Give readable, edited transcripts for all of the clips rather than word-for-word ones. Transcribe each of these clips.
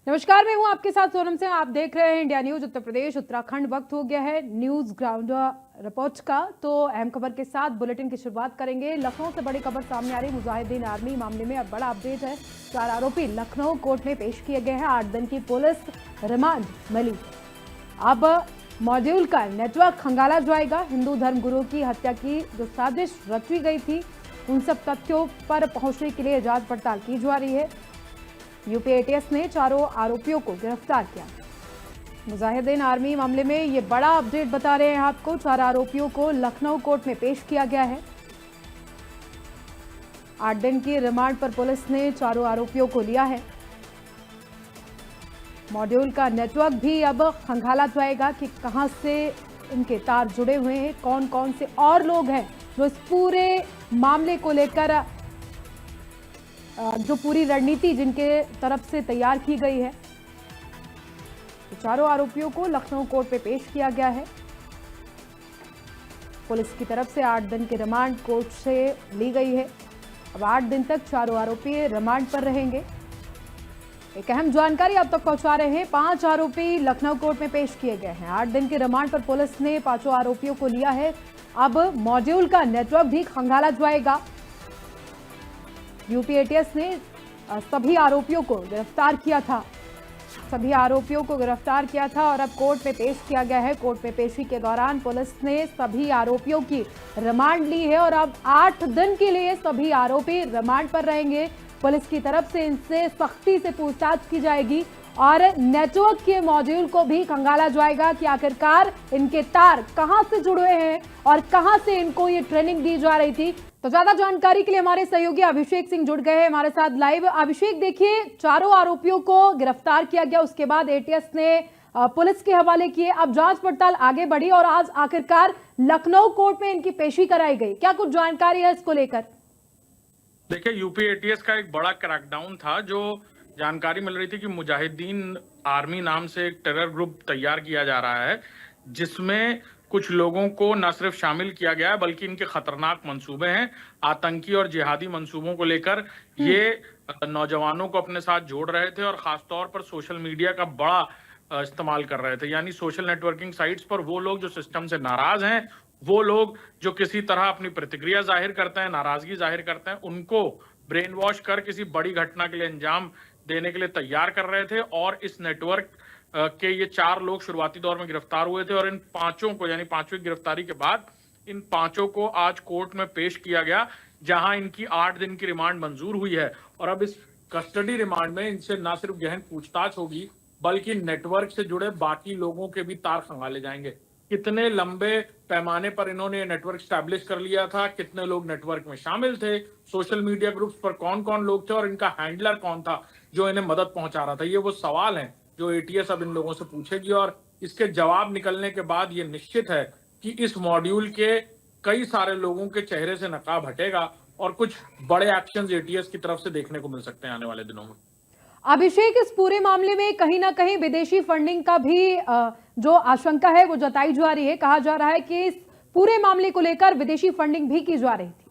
नमस्कार, मैं हूं आपके साथ सोनम सिंह। आप देख रहे हैं इंडिया न्यूज उत्तर प्रदेश उत्तराखंड। वक्त हो गया है न्यूज ग्राउंड रिपोर्ट का। तो अहम खबर के साथ बुलेटिन की शुरुआत करेंगे। लखनऊ से बड़ी खबर सामने आ रही। मुजाहिदीन आर्मी मामले में अब बड़ा अपडेट है। 4 आरोपी लखनऊ कोर्ट में पेश किए गए हैं। 8 दिन की पुलिस रिमांड मिली। अब मॉड्यूल का नेटवर्क खंगाला जाएगा। हिंदू धर्मगुरु की हत्या की जो साजिश रची गई थी, उन सब तथ्यों पर पहुंचने के लिए जांच पड़ताल की जा रही है। यूपी एटीएस ने चारों आरोपियों को गिरफ्तार किया। मुजाहिदीन आर्मी मामले में ये बड़ा अपडेट बता रहे हैं आपको। 4 आरोपियों को लखनऊ कोर्ट में पेश किया गया है। 8 दिन की रिमांड पर पुलिस ने चारों आरोपियों को लिया है। मॉड्यूल का नेटवर्क भी अब खंगाला जाएगा कि कहां से इनके तार जुड़े हुए हैं, कौन कौन से और लोग हैं जो इस पूरे मामले को लेकर जो पूरी रणनीति जिनके तरफ से तैयार की गई है। तो चारों आरोपियों को लखनऊ कोर्ट में पेश किया गया है। पुलिस की तरफ से 8 दिन की रिमांड कोर्ट से ली गई है। अब 8 दिन तक चारों आरोपी रिमांड पर रहेंगे। एक अहम जानकारी अब तक पहुंचा रहे हैं। 5 आरोपी लखनऊ कोर्ट में पेश किए गए हैं। 8 दिन की रिमांड पर पुलिस ने 5 आरोपियों को लिया है। अब मॉड्यूल का नेटवर्क भी खंगाला जाएगा। यूपी एटीएस ने सभी आरोपियों को गिरफ्तार किया था और अब कोर्ट में पेश किया गया है। कोर्ट में पेशी के दौरान पुलिस ने सभी आरोपियों की रिमांड ली है और अब 8 दिन के लिए सभी आरोपी रिमांड पर रहेंगे। पुलिस की तरफ से इनसे सख्ती से पूछताछ की जाएगी और नेटवर्क के मॉड्यूल को भी खंगाला जाएगा कि आखिरकार इनके तार कहां से जुड़े हैं और कहां से इनको ये ट्रेनिंग दी जा रही थी। तो ज्यादा जानकारी के लिए हमारे सहयोगी अभिषेक सिंह जुड़ गए हैं हमारे साथ लाइव। अभिषेक, देखिए, चारों आरोपियों को गिरफ्तार किया गया, उसके बाद एटीएस ने पुलिस के हवाले किए। अब जांच पड़ताल आगे बढ़ी और आज आखिरकार लखनऊ कोर्ट में इनकी पेशी कराई गई। क्या कुछ जानकारी है इसको लेकर? देखिए, यूपी एटीएस का एक बड़ा क्रैकडाउन था। जो जानकारी मिल रही थी कि मुजाहिदीन आर्मी नाम से एक टेरर ग्रुप तैयार किया जा रहा है, जिसमें कुछ लोगों को न सिर्फ शामिल किया गया है बल्कि इनके खतरनाक मंसूबे हैं। आतंकी और जिहादी मंसूबों को लेकर ये नौजवानों को अपने साथ जोड़ रहे थे और खासतौर पर सोशल मीडिया का बड़ा इस्तेमाल कर रहे थे। यानी सोशल नेटवर्किंग साइट्स पर वो लोग जो सिस्टम से नाराज हैं, वो लोग जो किसी तरह अपनी प्रतिक्रिया जाहिर करते हैं, नाराजगी जाहिर करते हैं, उनको ब्रेन वॉश कर किसी बड़ी घटना के लिए अंजाम देने के लिए तैयार कर रहे थे। और इस नेटवर्क के ये 4 लोग शुरुआती दौर में गिरफ्तार हुए थे और इन 5 को, यानी 5वीं गिरफ्तारी के बाद इन 5 को आज कोर्ट में पेश किया गया, जहां इनकी 8 दिन की रिमांड मंजूर हुई है। और अब इस कस्टडी रिमांड में इनसे न सिर्फ गहन पूछताछ होगी बल्कि नेटवर्क से जुड़े बाकी लोगों के भी तार खंगाले जाएंगे। कितने लंबे पैमाने पर इन्होंने नेटवर्क स्टैब्लिश कर लिया था, कितने लोग नेटवर्क में शामिल थे, सोशल मीडिया ग्रुप्स पर कौन कौन लोग थे और इनका हैंडलर कौन था जो इन्हें मदद पहुंचा रहा था, ये वो सवाल हैं जो एटीएस अब इन लोगों से पूछेगी। और इसके जवाब निकलने के बाद ये निश्चित है कि इस मॉड्यूल के कई सारे लोगों के चेहरे से नकाब हटेगा और कुछ बड़े एक्शंस एटीएस की तरफ से देखने को मिल सकते हैं आने वाले दिनों में। अभिषेक, इस पूरे मामले में कहीं ना कहीं विदेशी फंडिंग का भी जो आशंका है वो जताई जा रही है। कहा जा रहा है कि इस पूरे मामले को लेकर विदेशी फंडिंग भी की जा रही थी।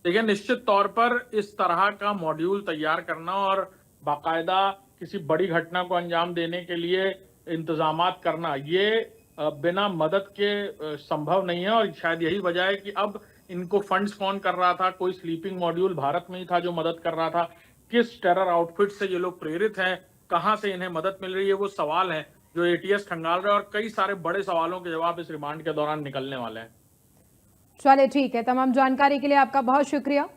देखिए, निश्चित तौर पर इस तरह का मॉड्यूल तैयार करना और बाकायदा किसी बड़ी घटना को अंजाम देने के लिए इंतजामात करना, ये बिना मदद के संभव नहीं है। और शायद यही वजह है कि अब इनको फंड्स कौन कर रहा था। कोई स्लीपिंग मॉड्यूल भारत में ही था जो मदद कर रहा था। किस टेरर आउटफिट से ये लोग प्रेरित हैं, कहां से इन्हें मदद मिल रही है, वो सवाल हैं जो एटीएस खंगाल रहा है। और कई सारे बड़े सवालों के जवाब इस रिमांड के दौरान निकलने वाले हैं। चलिए, ठीक है, तमाम जानकारी के लिए आपका बहुत शुक्रिया।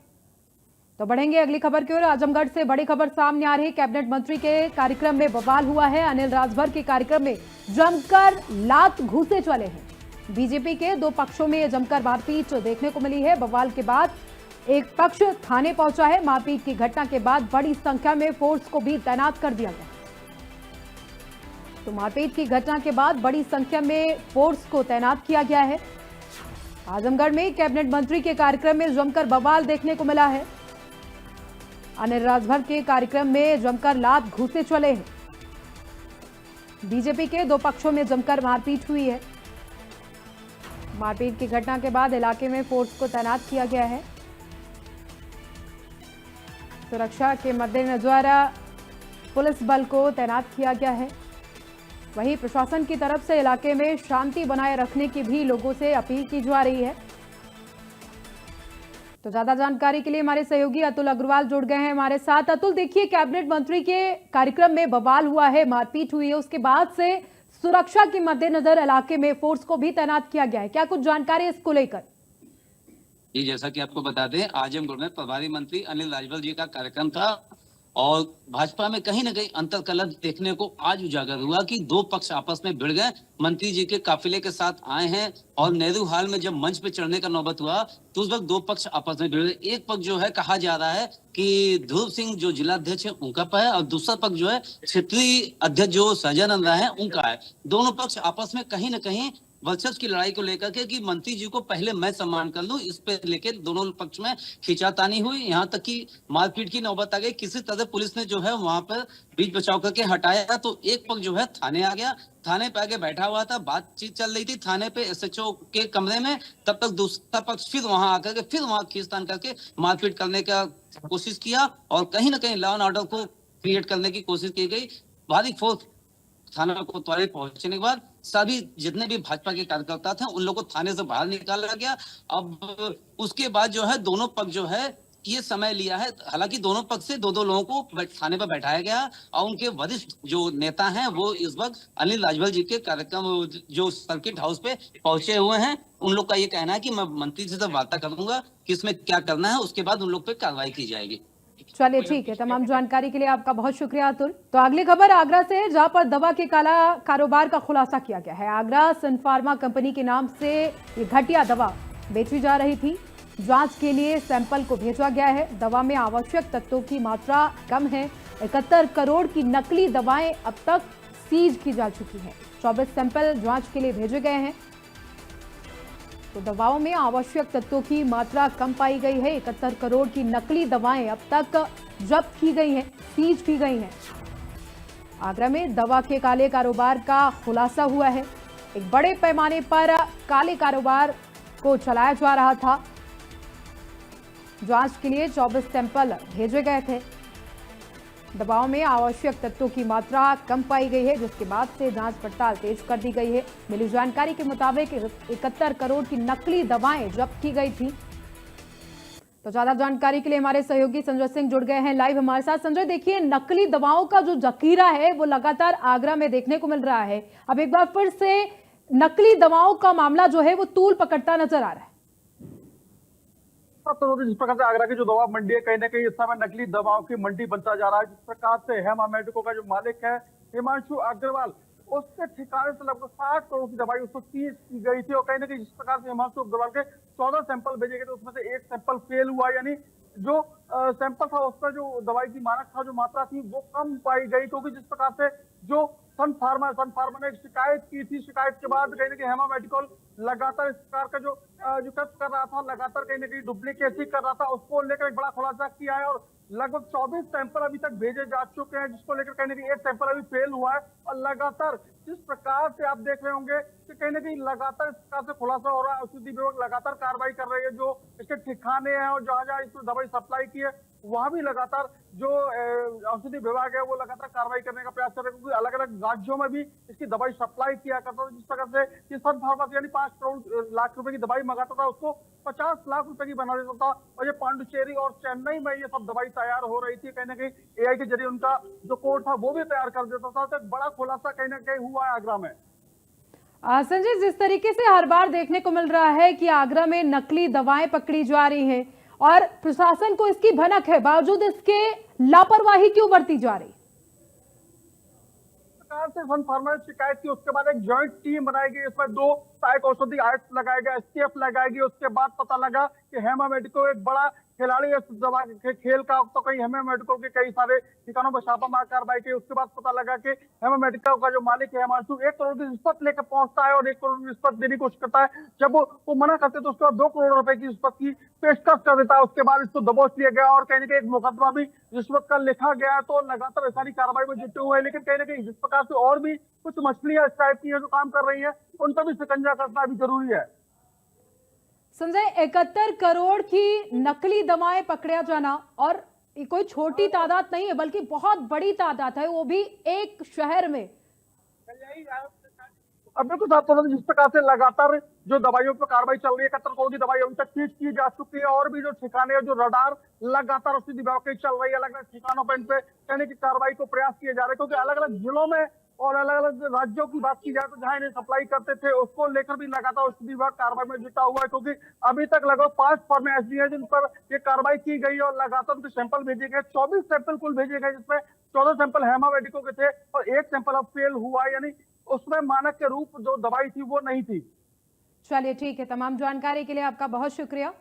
तो बढ़ेंगे अगली खबर की ओर। आजमगढ़ से बड़ी खबर सामने आ रही। कैबिनेट मंत्री के कार्यक्रम में बवाल हुआ है। अनिल राजभर के कार्यक्रम में जमकर लात घूसे चले हैं। बीजेपी के 2 पक्षों में जमकर मारपीट देखने को मिली है। बवाल के बाद एक पक्ष थाने पहुंचा है। मारपीट की घटना के बाद बड़ी संख्या में फोर्स को भी तैनात कर दिया गया। तो मारपीट की घटना के बाद बड़ी संख्या में फोर्स को तैनात किया गया है। आजमगढ़ में कैबिनेट मंत्री के कार्यक्रम में जमकर बवाल देखने को मिला है। अनिल राजभर के कार्यक्रम में जमकर लात घूसे चले हैं। बीजेपी के 2 पक्षों में जमकर मारपीट हुई है। मारपीट की घटना के बाद इलाके में फोर्स को तैनात किया गया है। सुरक्षा के मद्देनजर पुलिस बल को तैनात किया गया है। वहीं प्रशासन की तरफ से इलाके में शांति बनाए रखने की भी लोगों से अपील की जा रही है। तो ज्यादा जानकारी के लिए हमारे सहयोगी अतुल अग्रवाल जुड़ गए हैं हमारे साथ। अतुल, देखिए, कैबिनेट मंत्री के कार्यक्रम में बवाल हुआ है, मारपीट हुई है, उसके बाद से सुरक्षा के मद्देनजर इलाके में फोर्स को भी तैनात किया गया है। क्या कुछ जानकारी इसको लेकर? जी, जैसा कि आपको बता दें, आजमगढ़ में प्रभारी मंत्री अनिल राजभर जी का कार्यक्रम था और भाजपा में कहीं ना कहीं अंतर्कलह देखने को आज उजागर हुआ कि दो पक्ष आपस में भिड़ गए। मंत्री जी के काफिले के साथ आए हैं और नेहरू हाल में जब मंच पे चढ़ने का नौबत हुआ तो उस वक्त दो पक्ष आपस में भिड़ गए। एक पक्ष जो है, कहा जा रहा है कि ध्रुव सिंह जो जिलाध्यक्ष है उनका है और दूसरा पक्ष जो है क्षेत्रीय अध्यक्ष जो सहजानंद है उनका है। दोनों पक्ष आपस में कहीं ना कहीं वर्चस्व की लड़ाई को लेकर के कि मंत्री जी को पहले मैं सम्मान कर लूं, इस पे लेके दोनों पक्ष में खींचातानी हुई, यहाँ तक कि मारपीट की नौबत आ गई। किसी तरह पुलिस ने जो है वहां पर बीच बचाव करके हटाया तो एक पक्ष जो है थाने आ गया। थाने पे आके बैठा हुआ था, बातचीत चल रही थी थाने पे एसएचओ के कमरे में। तब तक दूसरा पक्ष फिर वहां आकर के फिर वहां खींचतान करके मारपीट करने का कोशिश किया और कहीं ना कहीं लॉ एंड ऑर्डर को क्रिएट करने की कोशिश की गई। भारी फोर्स थाना को त्वरित पहुंचने के बाद सभी जितने भी भाजपा के कार्यकर्ता थे उन लोगों को थाने से बाहर निकाला गया। अब उसके बाद जो है दोनों पक्ष जो है ये समय लिया है, हालांकि दोनों पक्ष से दो दो लोगों को थाने पर बैठाया गया और उनके वरिष्ठ जो नेता हैं वो इस वक्त अनिल राजभर जी के कार्यक्रम जो सर्किट हाउस पे पहुंचे हुए हैं। उन लोग का ये कहना है कि मैं मंत्री जी से वार्ता करूंगा कि इसमें क्या करना है, उसके बाद उन लोग पे कार्रवाई की जाएगी। चलिए, ठीक है। तमाम जानकारी के लिए आपका बहुत शुक्रिया अतुल। तो अगली खबर आगरा से है, जहां पर दवा के काला कारोबार का खुलासा किया गया है। आगरा सन फार्मा कंपनी के नाम से ये घटिया दवा बेची जा रही थी। जांच के लिए सैंपल को भेजा गया है। दवा में आवश्यक तत्वों की मात्रा कम है। 71 करोड़ की नकली दवाएं अब तक सीज की जा चुकी है। 24 सैंपल जांच के लिए भेजे गए हैं। तो दवाओं में आवश्यक तत्वों की मात्रा कम पाई गई है। 71 करोड़ की नकली दवाएं अब तक जब्त की गई हैं, सीज की गई हैं। आगरा में दवा के काले कारोबार का खुलासा हुआ है। एक बड़े पैमाने पर काले कारोबार को चलाया जा रहा था। जांच के लिए 24 सैंपल भेजे गए थे। दवाओं में आवश्यक तत्वों की मात्रा कम पाई गई है, जिसके बाद से जांच पड़ताल तेज कर दी गई है। मिली जानकारी के मुताबिक 71 करोड़ की नकली दवाएं जब्त की गई थी। तो ज्यादा जानकारी के लिए हमारे सहयोगी संजय सिंह जुड़ गए हैं लाइव हमारे साथ। संजय, देखिए, नकली दवाओं का जो जखीरा है वो लगातार आगरा में देखने को मिल रहा है। अब एक बार फिर से नकली दवाओं का मामला जो है वो तूल पकड़ता नजर आ रहा है। जिस प्रकार से आगरा की जो दवा मंडी है, कहीं ना कहीं इस समय नकली दवाओं की मंडी बनता जा रहा है। जिस प्रकार से हेमा मेडिको का जो मालिक है हिमांशु अग्रवाल, उसके ठिकाने से लगभग 60 करोड़ की दवाई उसको सीज की गई थी और कहीं ना कहीं जिस प्रकार से हिमांशु अग्रवाल के 14 सैंपल भेजे गए थे उसमें से एक सैंपल फेल हुआ, यानी जो सैंपल था उसका जो दवाई की मानक था, जो मात्रा थी वो कम पाई गई। क्योंकि जिस प्रकार से जो सन फार्मा ने एक शिकायत की थी, शिकायत के बाद कहीं ना कहीं हेमा मेडिकल लगातार इस प्रकार का जो टेस्ट कर रहा था, लगातार कहीं ना कहीं डुप्लीकेसी कर रहा था, उसको लेकर एक बड़ा खुलासा किया है और लगभग 24 सैंपल अभी तक भेजे जा चुके हैं, जिसको लेकर कहीं ना कहीं एक सैंपल अभी फेल हुआ है। और लगातार जिस प्रकार से आप देख रहे होंगे कि कहीं ना कहीं लगातार इस प्रकार से खुलासा हो रहा है। औषधि विभाग लगातार कार्रवाई कर रही है, जो इसके ठिकाने हैं और जहां जहां इसको दवाई सप्लाई की है वहां भी लगातार जो औषधि विभाग है वो लगातार कार्रवाई करने का प्रयास कर रहे हैं। क्योंकि अलग अलग राज्यों में भी इसकी दवाई सप्लाई किया करता था। जिस प्रकार से ये सन फार्मा यानी 5 लाख रुपए की दवाई मंगाता था, उसको 50 लाख रुपए की बना देता था और ये पांडुचेरी और चेन्नई में ये सब दवाई तैयार हो रही थी। कहीं ना कहीं एआई के जरिए उनका जो कोड था वो भी तैयार कर देता था। तो एक बड़ा खुलासा कहीं ना कहीं हुआ है आगरा में। संजय, जिस तरीके से हर बार देखने को मिल रहा है कि आगरा में नकली दवाएं पकड़ी जा रही हैं और प्रशासन को इसकी भनक है, बावजूद इसके लापरवाही क्यों बरती जा रही? सरकार से सन फार्मा ने शिकायत की, उसके बाद एक जॉइंट टीम बनाई गई। इसमें 2 सहायक औषधि आयुक्त लगाए गए, एसटीएफ लगाई गई। उसके बाद पता लगा कि हेमा मेडिको एक बड़ा खिलाड़ी है दवा के खेल का। तो कहीं हेमा मेडिको के कई सारे ठिकानों पर छापामार कार्रवाई की। उसके बाद पता लगा कि हेमा मेडिको का जो मालिक है हिमांशु 1 करोड़ की रिश्वत लेकर पहुंचता है और 1 करोड़ की रिश्वत देने की कोशिश करता है। जब वो मना करते तो उसके बाद 2 करोड़ रुपए की रिश्वत की पेशकश कर देता है। उसके बाद इसको दबोच लिया गया और कहीं ना कहीं एक मुकदमा भी रिश्वत का लिखा गया। तो लगातार सारी कार्रवाई में जुटे हुए हैं, लेकिन कहीं ना कहीं जिस प्रकार से और भी कुछ मछलियां इस टाइप की है जो काम कर रही है, उन पर भी शिकंजा कसना भी जरूरी है। संजय, 71 करोड़ की नकली दवाएं पकड़ा जाना और ये कोई छोटी तादाद नहीं है बल्कि बहुत बड़ी तादाद है, वो भी एक शहर में। अब बिल्कुल साफ तौर पर जिस प्रकार से लगातार जो दवाइयों पर कार्रवाई चल रही है, 71 करोड़ की दवाई अभी तक सीज की जा चुकी है और भी जो ठिकाने हैं, जो रडार लगातार उसकी विभाग की चल रही है, अलग अलग ठिकानों पर इन पे कहने की कार्रवाई को प्रयास किए जा रहे हैं, क्योंकि अलग अलग जिलों में और अलग अलग राज्यों की बात की जाए तो जहां इन्हें सप्लाई करते थे उसको लेकर भी लगातार उसकी विभाग कार्रवाई में जुटा हुआ है, क्योंकि अभी तक लगभग 5 फर्म ऐसी है जिन पर ये कार्रवाई की गई और लगातार उनके सैंपल भेजे गए। 24 सैंपल कुल भेजे गए, जिसमें 14 सैंपल हेमा मेडिको के थे और 1 सैंपल अब फेल हुआ, यानी उसमें मानक के रूप जो दवाई थी वो नहीं थी। चलिए ठीक है, तमाम जानकारी के लिए आपका बहुत शुक्रिया।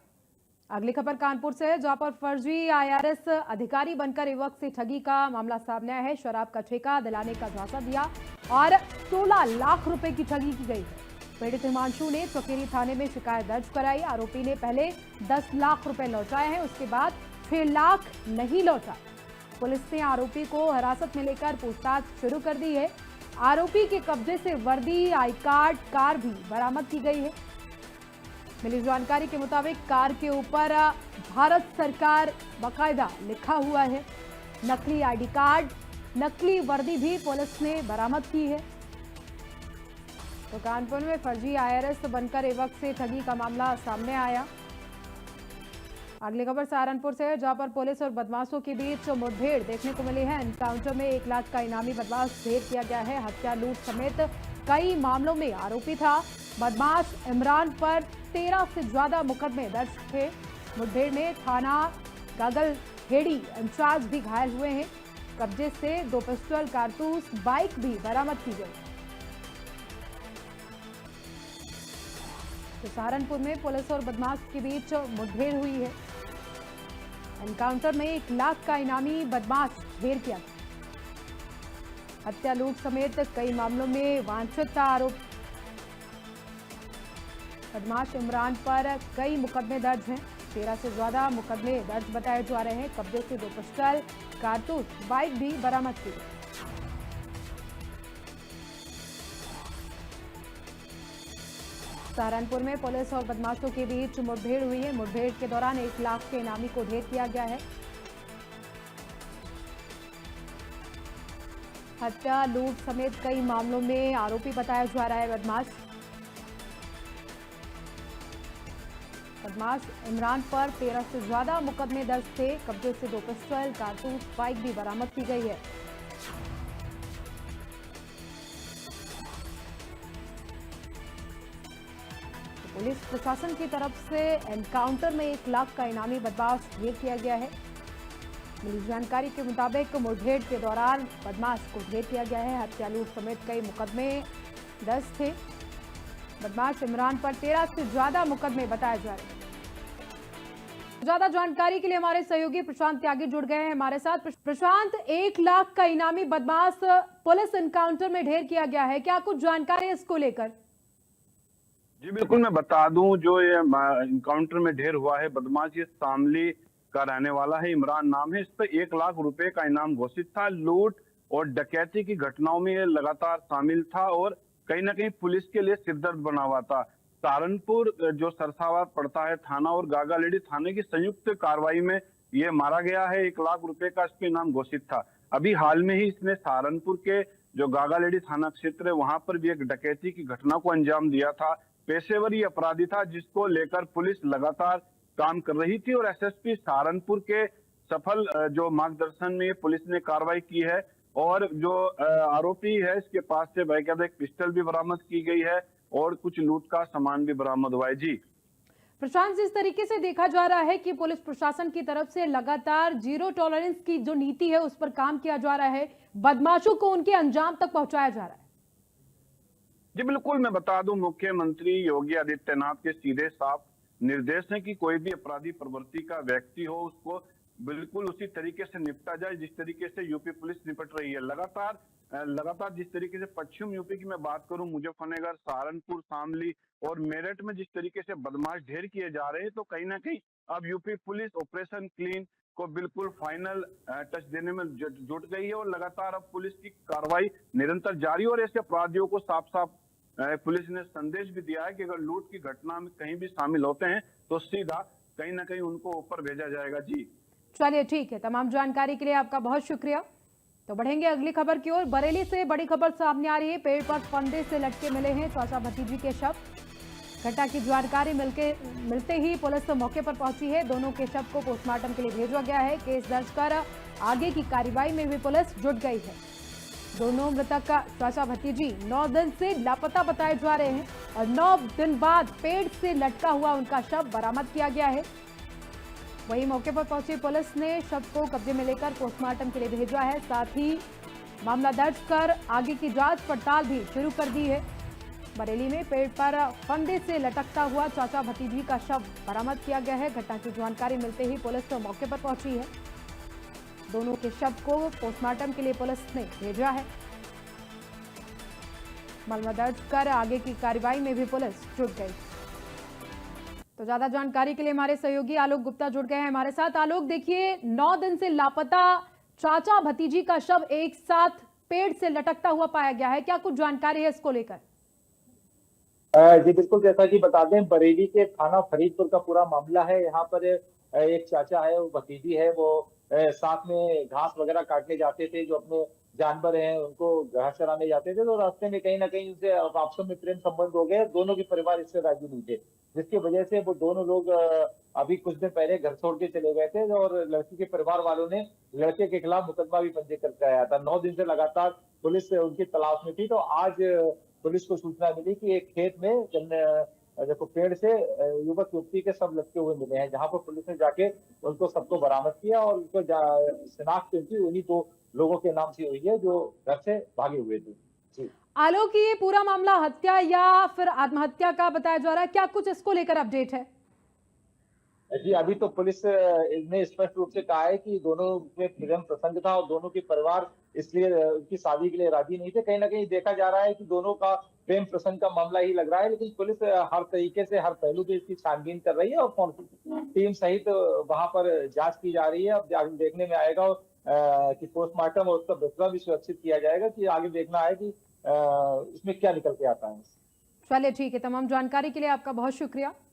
अगली खबर कानपुर से है, जहां पर फर्जी आईआरएस अधिकारी बनकर युवक से ठगी का मामला सामने आया है। शराब का ठेका दिलाने का झांसा दिया और 16 लाख रुपए की ठगी की गई है। पीड़ित हिमांशु ने चौकेरी थाने में शिकायत दर्ज कराई। आरोपी ने पहले 10 लाख रुपए लौटाए हैं, उसके बाद 6 लाख नहीं लौटा। पुलिस ने आरोपी को हिरासत में लेकर पूछताछ शुरू कर दी है। आरोपी के कब्जे से वर्दी, आई कार्ड, कार भी बरामद की गई है। मिली जानकारी के मुताबिक कार के ऊपर भारत सरकार बाकायदा लिखा हुआ है। नकली आईडी कार्ड, नकली वर्दी भी पुलिस ने बरामद की है। तो कानपुर में फर्जी आईआरएस बनकर युवक से ठगी का मामला सामने आया। अगली खबर सहारनपुर से है, जहां पर पुलिस और बदमाशों के बीच मुठभेड़ देखने को मिली है। एनकाउंटर में 1 लाख का इनामी बदमाश ढेर किया गया है। हत्या, लूट समेत कई मामलों में आरोपी था। बदमाश इमरान पर 13 से ज्यादा मुकदमे दर्ज थे। मुठभेड़ में थाना गागलहेड़ी इंचार्ज भी घायल हुए हैं। कब्जे से 2 पिस्टल, कारतूस, बाइक भी बरामद की गई। तो सहारनपुर में पुलिस और बदमाश के बीच मुठभेड़ हुई है। एनकाउंटर में 1 लाख का इनामी बदमाश ढेर किया। हत्या, लूट समेत कई मामलों में वांछित आरोप। बदमाश इमरान पर कई मुकदमे दर्ज हैं। 13 से ज्यादा मुकदमे दर्ज बताए जा रहे हैं। कब्जे से 2 पिस्टल, कारतूस, बाइक भी बरामद की गई। सहारनपुर में पुलिस और बदमाशों के बीच मुठभेड़ हुई है। मुठभेड़ के दौरान 1 लाख के इनामी को ढेर किया गया है। हत्या, लूट समेत कई मामलों में आरोपी बताया जा रहा है बदमाश इमरान पर 13 से ज्यादा मुकदमे दर्ज थे। कब्जे से 2 पिस्टल, कारतूस, बाइक भी बरामद की गई है। पुलिस प्रशासन की तरफ से एनकाउंटर में 1 लाख का इनामी बदमाश ढेर किया गया है। मिली जानकारी के मुताबिक मुठभेड़ के दौरान बदमाश को ढेर किया गया है। हत्या, लूट समेत कई मुकदमे दर्ज थे। बदमाश इमरान पर 13 से ज्यादा मुकदमे बताए जा रहे हैं। ज्यादा जानकारी के लिए हमारे सहयोगी प्रशांत त्यागी जुड़ गए हैं हमारे साथ। प्रशांत, 1 लाख का इनामी बदमाश पुलिस एनकाउंटर में ढेर किया गया है, क्या कुछ जानकारी है इसको लेकर? जी बिल्कुल, मैं बता दूं, जो ये इनकाउंटर में ढेर हुआ है बदमाश, ये शामली का रहने वाला है, इमरान नाम है। इस पर 1 लाख रुपए का इनाम घोषित था। लूट और डकैती की घटनाओं में ये लगातार शामिल था और कहीं ना कहीं पुलिस के लिए सिरदर्द बना हुआ था। सहारनपुर जो सरसावाद पड़ता है थाना और गागालेडी थाने की संयुक्त कार्रवाई में ये मारा गया है। 1 लाख रुपए का इस पे इनाम घोषित था। अभी हाल में ही इसने सहारनपुर के जो गागालेडी थाना क्षेत्र है वहां पर भी एक डकैती की घटना को अंजाम दिया था। पेशेवर ही अपराधी था जिसको लेकर पुलिस लगातार काम कर रही थी और एसएसपी सहारनपुर के सफल जो मार्गदर्शन में पुलिस ने कार्रवाई की है और जो आरोपी है इसके पास से बाकायदा एक पिस्टल भी बरामद की गई है और कुछ लूट का सामान भी बरामद हुआ है। जी प्रशांत, जिस तरीके से देखा जा रहा है कि पुलिस प्रशासन की तरफ से लगातार जीरो टॉलरेंस की जो नीति है उस पर काम किया जा रहा है, बदमाशों को उनके अंजाम तक पहुंचाया जा रहा है। जी बिल्कुल, मैं बता दूं, मुख्यमंत्री योगी आदित्यनाथ के सीधे साफ निर्देश है कि कोई भी अपराधी प्रवृत्ति का व्यक्ति हो उसको बिल्कुल उसी तरीके से निपटा जाए जिस तरीके से यूपी पुलिस निपट रही है। लगातार जिस तरीके से पश्चिम यूपी की मैं बात करूं, मुजफ्फरनगर, सहारनपुर, शामली और मेरठ में जिस तरीके से बदमाश ढेर किए जा रहे हैं, तो कहीं ना कहीं अब यूपी पुलिस ऑपरेशन क्लीन को बिल्कुल फाइनल टच देने में जुट गई है और लगातार अब पुलिस की कार्रवाई निरंतर जारी और ऐसे अपराधियों को साफ साफ पुलिस ने संदेश भी दिया है कि अगर लूट की घटना में कहीं भी शामिल होते हैं तो सीधा कहीं ना कहीं उनको ऊपर भेजा जाएगा। जी चलिए ठीक है, तमाम जानकारी के लिए आपका बहुत शुक्रिया। तो बढ़ेंगे अगली खबर की ओर। बरेली से बड़ी खबर सामने आ रही है। पेड़ पर फंदे से लटके मिले हैं चाचा भतीजी के शव। घटना की जानकारी मिलते ही पुलिस मौके पर पहुंची है। दोनों के शव को पोस्टमार्टम के लिए भेजा गया है। केस दर्ज कर आगे की कार्रवाई में भी पुलिस जुट गई है। दोनों मृतक का चाचा भतीजी 9 दिन से लापता बताए जा रहे हैं और 9 दिन बाद पेड़ से लटका हुआ उनका शव बरामद किया गया है। वहीं मौके पर पहुंची पुलिस ने शव को कब्जे में लेकर पोस्टमार्टम के लिए भेजा है। साथ ही मामला दर्ज कर आगे की जांच पड़ताल भी शुरू कर दी है। बरेली में पेड़ पर फंदे से लटकता हुआ चाचा भतीजी का शव बरामद किया गया है। घटना की जानकारी मिलते ही पुलिस तो मौके पर पहुंची है। दोनों के शव को पोस्टमार्टम के लिए पुलिस ने भेजा है। मामला दर्ज कर आगे की कार्रवाई में भी पुलिस जुट गई। तो ज्यादा जानकारी के लिए हमारे सहयोगी आलोक गुप्ता जुड़ गए हैं हमारे साथ। आलोक, देखिए 9 दिन से लापता चाचा भतीजी का शव एक साथ पेड़ से लटकता हुआ पाया गया है, क्या कुछ जानकारी है इसको लेकर? जी बिल्कुल, जैसा कि बता दें, बरेली के थाना फरीदपुर का पूरा मामला है। यहाँ पर एक चाचा है, वो भतीजी है, वो साथ में घास वगैरह काटने जाते थे। जो अपने जानवर हैं उनको घास चराने जाते थे, तो रास्ते में कहीं ना कहीं उनसे आपस में प्रेम संबंध हो गए। दोनों के परिवार इससे राजी नहीं थे, जिसकी वजह से वो दोनों लोग अभी कुछ दिन पहले घर छोड़ के चले गए थे और लड़की के परिवार वालों ने लड़के के खिलाफ मुकदमा भी पंजीकृत करके आया था। 9 दिन से लगातार पुलिस उनकी तलाश में थी। तो आज पुलिस को सूचना मिली कि एक खेत में देखो पेड़ से युवक युवती के सब लटके हुए मिले हैं, जहां पर पुलिस ने जाके उनको सबको बरामद किया और उनको शिनाख्त उनकी उन्हीं 2 लोगों के नाम से हुई है जो घर से भागे हुए थे। जी आलोक, ये पूरा मामला हत्या या फिर आत्महत्या का बताया जा रहा है, क्या कुछ इसको लेकर अपडेट है? जी, अभी तो पुलिस ने स्पष्ट रूप से कहा है कि दोनों में प्रेम प्रसंग था और दोनों के परिवार इसलिए उनकी शादी के लिए राजी नहीं थे। कहीं ना कहीं देखा जा रहा है कि दोनों का प्रेम प्रसंग का मामला ही लग रहा है, लेकिन पुलिस हर तरीके से हर पहलू पे इसकी छानबीन कर रही है और फॉरेंसिक टीम सहित वहां पर जांच की जा रही है। अब आगे देखने में आएगा कि पोस्टमार्टम और उसका बिस्तर भी सुरक्षित किया जाएगा, कि आगे देखना है कि इसमें क्या निकल के आता है। चलिए ठीक है, तमाम जानकारी के लिए आपका बहुत शुक्रिया।